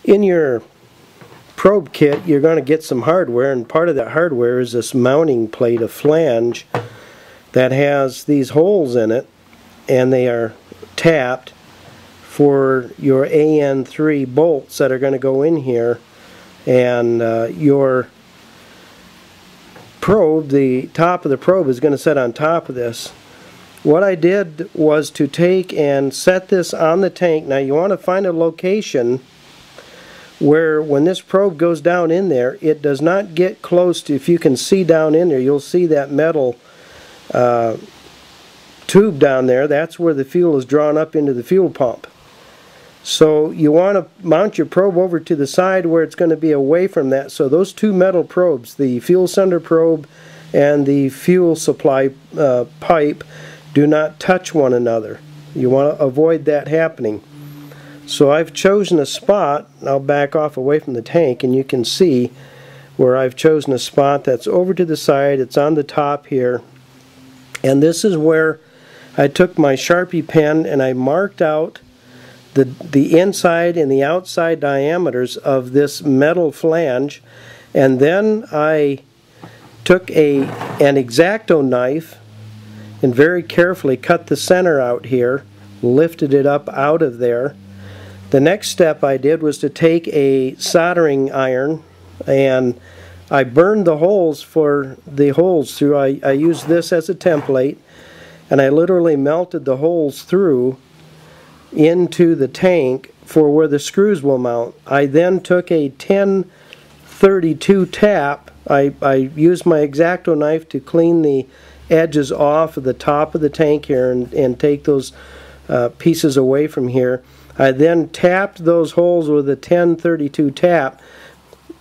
In your probe kit, you're going to get some hardware, and part of that hardware is this mounting plate of flange that has these holes in it, and they are tapped for your AN3 bolts that are going to go in here, and your probe, the top of the probe, is going to set on top of this. What I did was to take and set this on the tank. Now you want to find a location where when this probe goes down in there, it does not get close to, if you can see down in there, you'll see that metal tube down there. That's where the fuel is drawn up into the fuel pump. So you want to mount your probe over to the side where it's going to be away from that. So those two metal probes, the fuel sender probe and the fuel supply pipe, do not touch one another. You want to avoid that happening. So I've chosen a spot. I'll back off away from the tank, and you can see where I've chosen a spot that's over to the side. It's on the top here, and this is where I took my Sharpie pen and I marked out the inside and the outside diameters of this metal flange, and then I took an X-Acto knife and very carefully cut the center out here, lifted it up out of there. The next step I did was to take a soldering iron, and I burned the holes for the holes through. I used this as a template, and I literally melted the holes through into the tank for where the screws will mount. I then took a 1032 tap. I used my X-Acto knife to clean the edges off of the top of the tank here and take those pieces away from here. I then tapped those holes with a 1032 tap.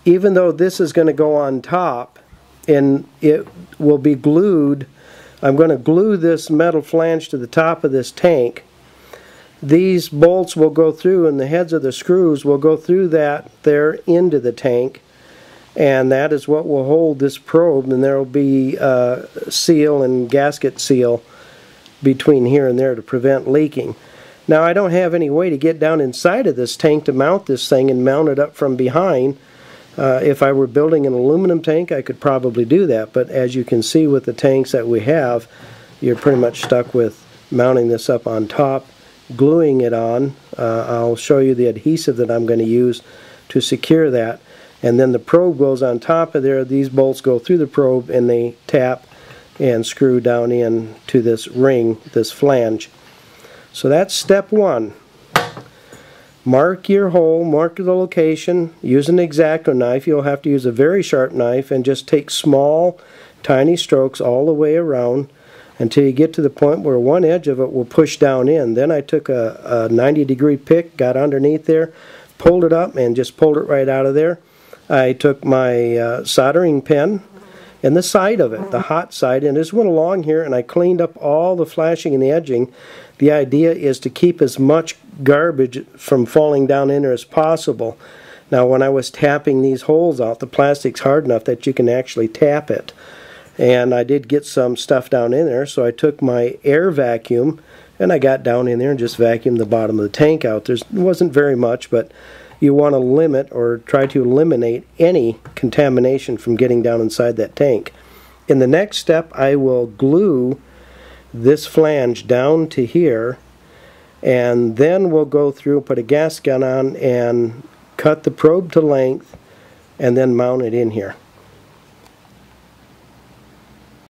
Even though this is going to go on top and it will be glued, I'm going to glue this metal flange to the top of this tank. These bolts will go through, and the heads of the screws will go through that there into the tank, and that is what will hold this probe, and there will be seal and gasket seal between here and there to prevent leaking. Now I don't have any way to get down inside of this tank to mount this thing and mount it up from behind. If I were building an aluminum tank, I could probably do that, but as you can see with the tanks that we have, you're pretty much stuck with mounting this up on top, gluing it on. I'll show you the adhesive that I'm going to use to secure that, and then the probe goes on top of there. These bolts go through the probe and they tap and screw down in to this ring, this flange. So that's step one. Mark your hole, mark the location, use an X-Acto knife. You'll have to use a very sharp knife and just take small, tiny strokes all the way around until you get to the point where one edge of it will push down in. Then I took a 90-degree pick, got underneath there, pulled it up, and just pulled it right out of there. I took my soldering pen and the side of it, the hot side, and just went along here and I cleaned up all the flashing and the edging. The idea is to keep as much garbage from falling down in there as possible. Now when I was tapping these holes out, the plastic's hard enough that you can actually tap it. And I did get some stuff down in there, so I took my air vacuum and I got down in there and just vacuumed the bottom of the tank out. There wasn't very much, but you want to limit or try to eliminate any contamination from getting down inside that tank. In the next step, I will glue this flange down to here, and then we'll go through, put a gasket on, and cut the probe to length, and then mount it in here.